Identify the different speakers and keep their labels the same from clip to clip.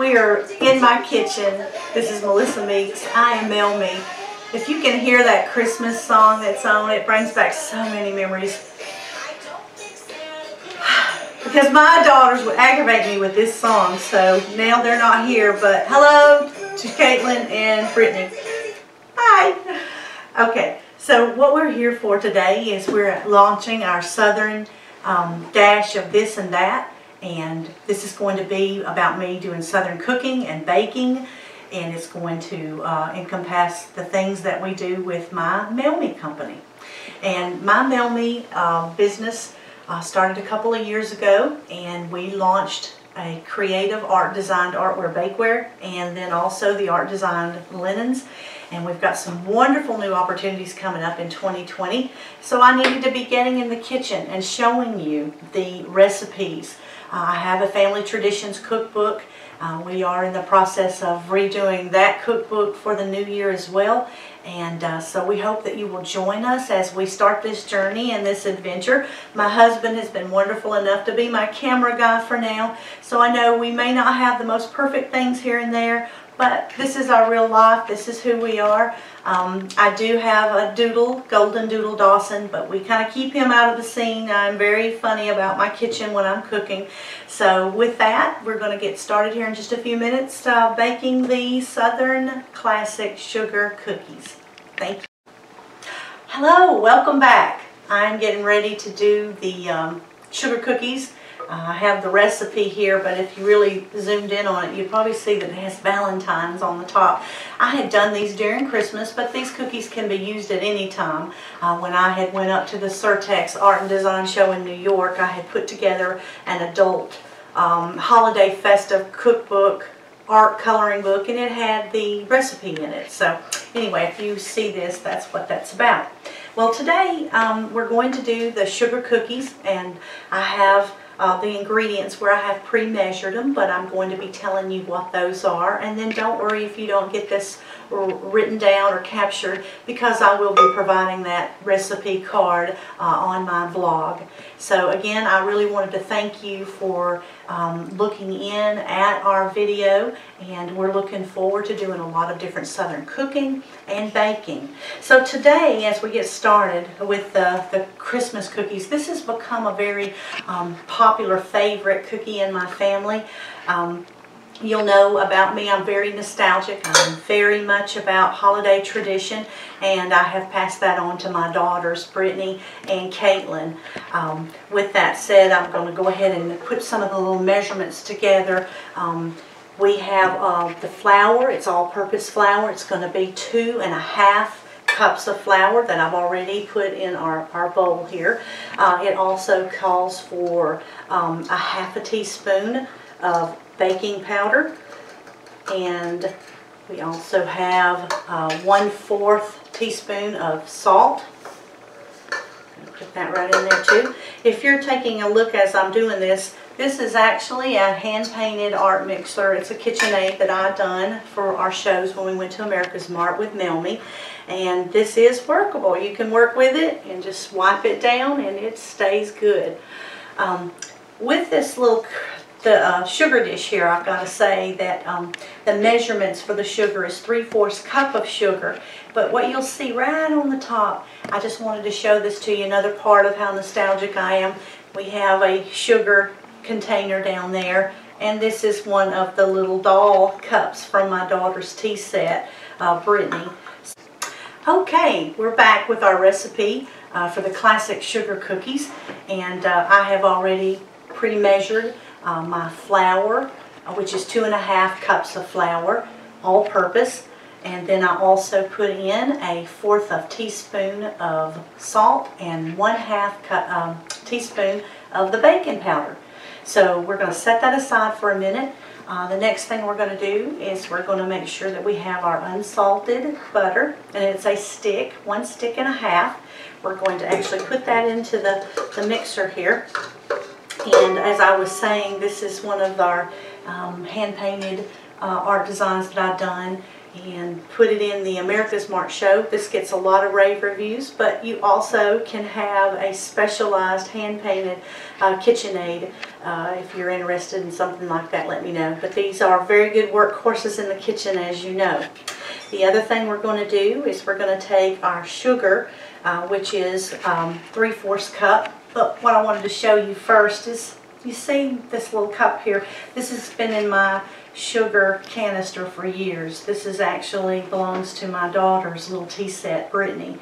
Speaker 1: We are in my kitchen. This is Melissa Meeks. I am MellMee's. If you can hear that Christmas song that's on, it brings back so many memories. Because my daughters would aggravate me with this song, so now they're not here, but hello to Caitlin and Brittany. Hi! Okay, so what we're here for today is we're launching our Southern dash of this and that, and this is going to be about me doing Southern cooking and baking, and it's going to encompass the things that we do with my MellMe's company. And my MellMe's business started a couple of years ago, and we launched a creative art designed artware bakeware, and then also the art designed linens. And we've got some wonderful new opportunities coming up in 2020. So I needed to be getting in the kitchen and showing you the recipes. I have a Family Traditions cookbook. We are in the process of redoing that cookbook for the new year as well. And so we hope that you will join us as we start this journey and this adventure. My husband has been wonderful enough to be my camera guy for now. So I know we may not have the most perfect things here and there, but this is our real life. This is who we are. I do have a doodle, Golden Doodle Dawson, but we kind of keep him out of the scene. I'm very funny about my kitchen when I'm cooking. So with that, we're going to get started here in just a few minutes baking the Southern Classic Sugar Cookies. Thank you. Hello, welcome back. I'm getting ready to do the sugar cookies. I have the recipe here, but if you really zoomed in on it, you'd probably see that it has Valentine's on the top. I had done these during Christmas, but these cookies can be used at any time. When I had went up to the Surtex Art and Design Show in New York, I had put together an adult holiday festive cookbook, art coloring book, and it had the recipe in it. So anyway, if you see this, that's what that's about. Well, today we're going to do the sugar cookies, and I have the ingredients where I have pre-measured them, but I'm going to be telling you what those are. And then don't worry if you don't get this written down or captured, because I will be providing that recipe card on my blog. So again, I really wanted to thank you for looking in at our video, and we're looking forward to doing a lot of different Southern cooking and baking. So today, as we get started with the Christmas cookies, this has become a very popular favorite cookie in my family. You'll know about me, I'm very nostalgic. I'm very much about holiday tradition, and I have passed that on to my daughters, Brittany and Caitlin. With that said, I'm going to go ahead and put some of the little measurements together. We have the flour. It's all-purpose flour. It's going to be 2½ cups of flour that I've already put in our bowl here. It also calls for ½ teaspoon of baking powder, and we also have 1/4 teaspoon of salt. Put that right in there too. If you're taking a look as I'm doing this, this is actually a hand-painted art mixer. It's a KitchenAid that I've done for our shows when we went to America's Mart with MellMe's. And this is workable. You can work with it and just wipe it down and it stays good. With this little sugar dish here, I've got to say that the measurements for the sugar is 3/4 cup of sugar. But what you'll see right on the top, I just wanted to show this to you, another part of how nostalgic I am. We have a sugar container down there, and this is one of the little doll cups from my daughter's tea set, Brittany. Okay, we're back with our recipe for the classic sugar cookies, and I have already pre-measured my flour, which is 2½ cups of flour, all-purpose, and then I also put in a 1/4 teaspoon of salt and 1/2 teaspoon of the baking powder. So we're going to set that aside for a minute. The next thing we're going to do is we're going to make sure that we have our unsalted butter, and it's a stick, 1 stick-and-a-half. We're going to actually put that into the mixer here. And as I was saying, this is one of our hand-painted art designs that I've done. and put it in the America's Mark show. This gets a lot of rave reviews, but you also can have a specialized hand-painted KitchenAid. If you're interested in something like that, let me know. But these are very good workhorses in the kitchen, as you know. The other thing we're going to do is we're going to take our sugar, which is 3/4 cup. But what I wanted to show you first is, you see this little cup here? This has been in my sugar canister for years. This is actually belongs to my daughter's little tea set, Brittany.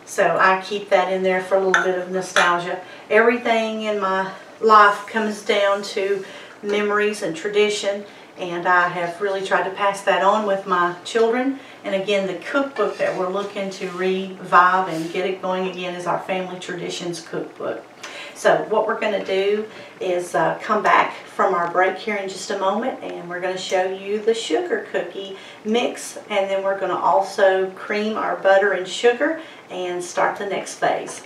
Speaker 1: So I keep that in there for a little bit of nostalgia. Everything in my life comes down to memories and tradition, and I have really tried to pass that on with my children. And again, the cookbook that we're looking to revive and get it going again is our Family Traditions cookbook. So what we're going to do is come back from our break here in just a moment, and we're going to show you the sugar cookie mix, and then we're going to also cream our butter and sugar and start the next phase.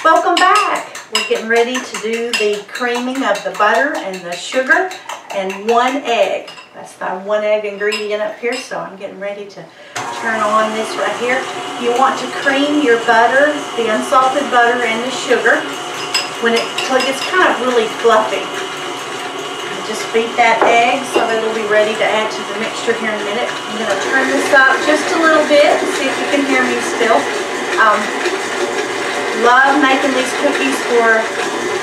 Speaker 1: Welcome back. We're getting ready to do the creaming of the butter and the sugar and 1 egg. That's the 1 egg ingredient up here, so I'm getting ready to turn on this right here. You want to cream your butter, the unsalted butter and the sugar, until it gets kind of really fluffy. Just beat that egg so that it'll be ready to add to the mixture here in a minute. I'm going to turn this up just a little bit and see if you can hear me still. Love making these cookies for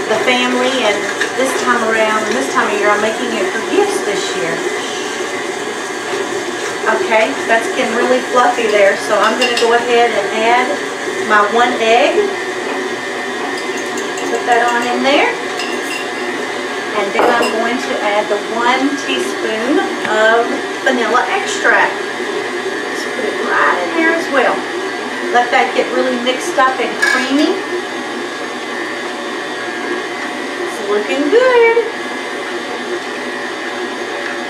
Speaker 1: the family, and this time around, and this time of year, I'm making it for gifts this year. Okay, that's getting really fluffy there, so I'm going to go ahead and add my 1 egg. Put that on in there. And then I'm going to add the 1 teaspoon of vanilla extract. Just put it right in there as well. Let that get really mixed up and creamy. It's looking good.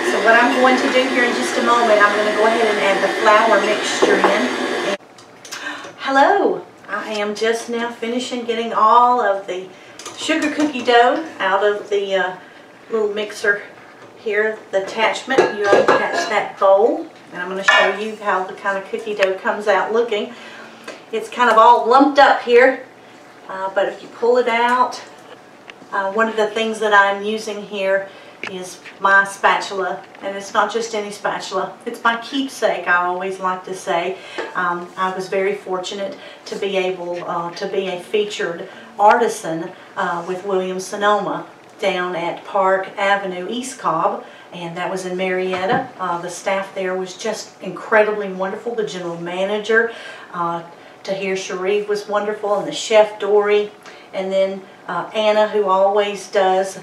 Speaker 1: So what I'm going to do here in just a moment, I'm going to go ahead and add the flour mixture in. Hello, I am just now finishing getting all of the sugar cookie dough out of the little mixer here, the attachment. You unattach that bowl, and I'm going to show you how the kind of cookie dough comes out looking. It's kind of all lumped up here, but if you pull it out, one of the things that I'm using here is my spatula, and it's not just any spatula, it's my keepsake, I always like to say. I was very fortunate to be able to be a featured artisan with Williams-Sonoma down at Park Avenue, East Cobb, and that was in Marietta. The staff there was just incredibly wonderful. The general manager, Tahir Sharif, was wonderful, and the chef, Dory, and then Anna, who always does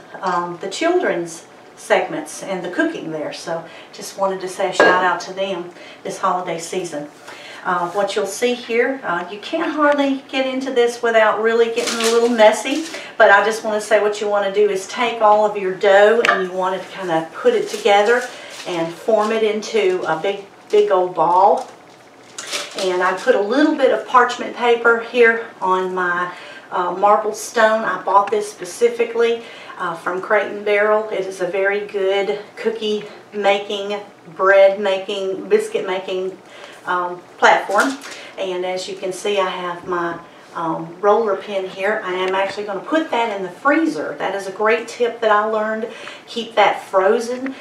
Speaker 1: the children's segments and the cooking there. So just wanted to say a shout out to them this holiday season. What you'll see here, you can't hardly get into this without really getting a little messy, but I just want to say what you want to do is take all of your dough and you want to kind of put it together and form it into a big old ball. And I put a little bit of parchment paper here on my marble stone. I bought this specifically from Crate and Barrel. It is a very good cookie making, bread making, biscuit making platform. And as you can see, I have my roller pin here. I am actually going to put that in the freezer. That is a great tip that I learned. Keep that frozen.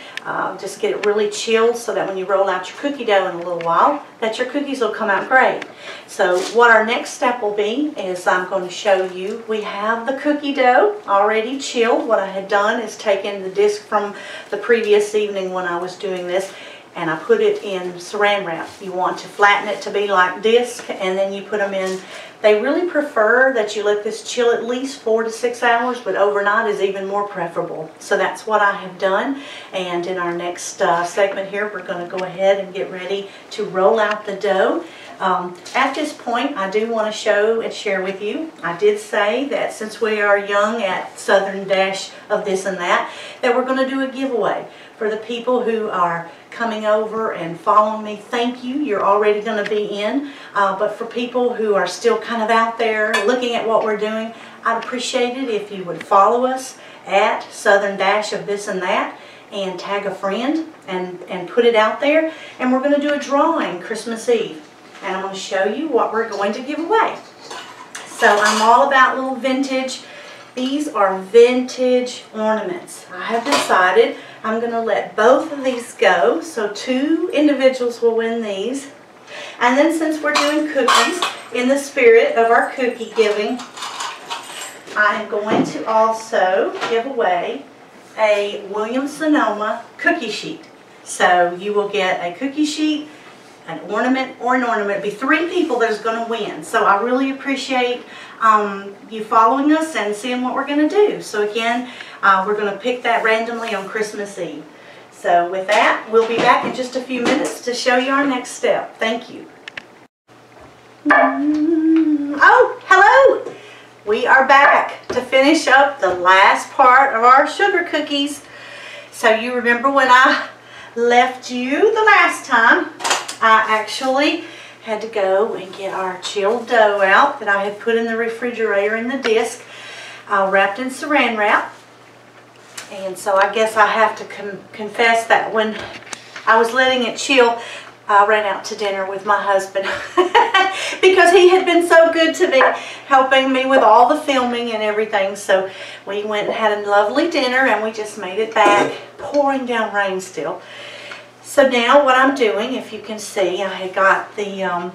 Speaker 1: Just get it really chilled so that when you roll out your cookie dough in a little while, that your cookies will come out great. So what our next step will be is I'm going to show you, we have the cookie dough already chilled. What I had done is taken the disc from the previous evening when I was doing this, and I put it in saran wrap. You want to flatten it to be like disc, and then you put them in. They really prefer that you let this chill at least 4 to 6 hours, but overnight is even more preferable. So that's what I have done. And in our next segment here, we're going to go ahead and get ready to roll out the dough. At this point, I do want to show and share with you, I did say that since we are young at Southern Dash of This and That we're going to do a giveaway. For the people who are coming over and following me, thank you. You're already going to be in. But for people who are still kind of out there looking at what we're doing, I'd appreciate it if you would follow us at Southern Dash of This and That. and tag a friend and put it out there. And we're going to do a drawing Christmas Eve. And I'm going to show you what we're going to give away. So I'm all about little vintage. These are vintage ornaments. I have decided I'm going to let both of these go. So 2 individuals will win these. And then since we're doing cookies, in the spirit of our cookie giving, I am going to also give away a Williams-Sonoma cookie sheet. So you will get a cookie sheet, an ornament, or an ornament. It'll be 3 people that's going to win. So I really appreciate you following us and seeing what we're going to do. So again, we're going to pick that randomly on Christmas Eve. So with that, we'll be back in just a few minutes to show you our next step. Thank you. Oh, hello! We are back to finish up the last part of our sugar cookies. So you remember when I left you the last time, I actually had to go and get our chilled dough out that I had put in the refrigerator in the disc, wrapped in saran wrap. And so I guess I have to confess that when I was letting it chill, I ran out to dinner with my husband because he had been so good to me, helping me with all the filming and everything. So we went and had a lovely dinner, and we just made it back, pouring down rain still. So now what I'm doing, if you can see, I had got the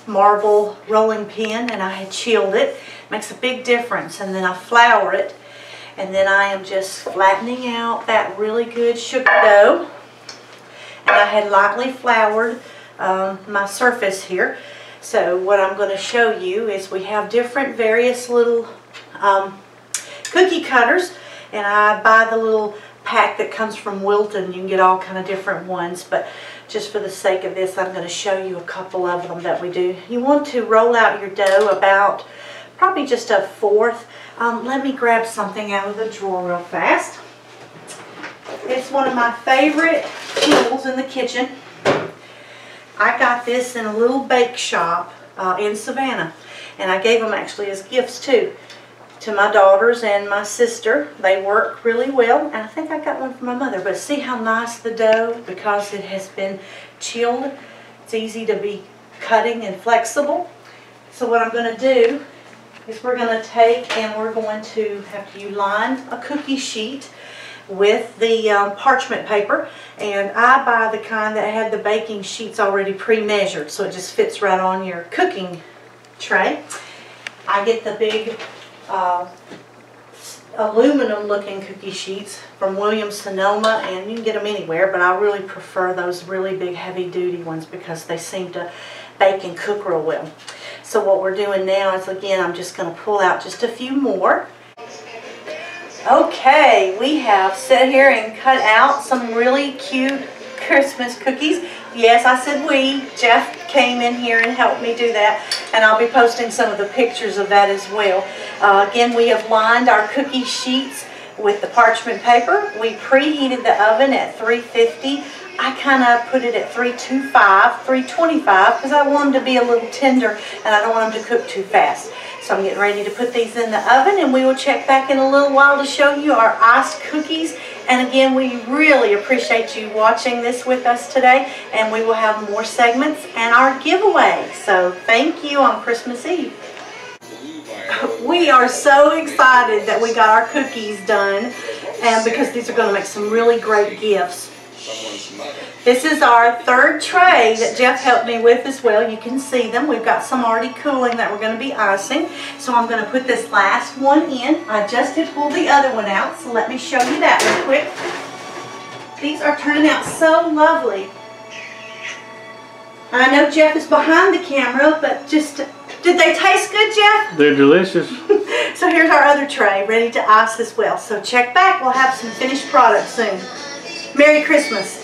Speaker 1: marble rolling pin and I had chilled it. Makes a big difference. And then I flour it, and then I am just flattening out that really good sugar dough. And I had lightly floured my surface here. So what I'm going to show you is we have different various little cookie cutters. And I buy the little pack that comes from Wilton. You can get all kind of different ones. But just for the sake of this, I'm going to show you a couple of them that we do. You want to roll out your dough about probably just 1/4. Let me grab something out of the drawer real fast. It's one of my favorite tools in the kitchen. I got this in a little bake shop in Savannah, and I gave them actually as gifts too to my daughters and my sister. They work really well, and I think I got one for my mother. But see how nice the dough, because it has been chilled. It's easy to be cutting and flexible. So what I'm going to do is we're going to take and we're going to have to line a cookie sheet with the parchment paper, and I buy the kind that had the baking sheets already pre-measured, so it just fits right on your cooking tray. I get the big aluminum looking cookie sheets from Williams-Sonoma, and you can get them anywhere, but I really prefer those really big heavy duty ones because they seem to bake and cook real well. So what we're doing now is, again, I'm just going to pull out just a few more. Okay, we have sat here and cut out some really cute Christmas cookies. Yes, I said we. Jeff came in here and helped me do that, and I'll be posting some of the pictures of that as well. Again, we have lined our cookie sheets with the parchment paper. We preheated the oven at 350. I kind of put it at 325, 325 because I want them to be a little tender and I don't want them to cook too fast. So I'm getting ready to put these in the oven, and we will check back in a little while to show you our iced cookies. And again, we really appreciate you watching this with us today, and we will have more segments and our giveaway. So thank you on Christmas Eve. We are so excited that we got our cookies done, and because these are going to make some really great gifts. This is our 3rd tray that Jeff helped me with as well. You can see them. We've got some already cooling that we're going to be icing. So I'm going to put this last one in. I just had pulled the other one out, so let me show you that real quick. These are turning out so lovely. I know Jeff is behind the camera, but just, did they taste good, Jeff?
Speaker 2: They're delicious.
Speaker 1: So here's our other tray ready to ice as well. So check back. We'll have some finished product soon. Merry Christmas.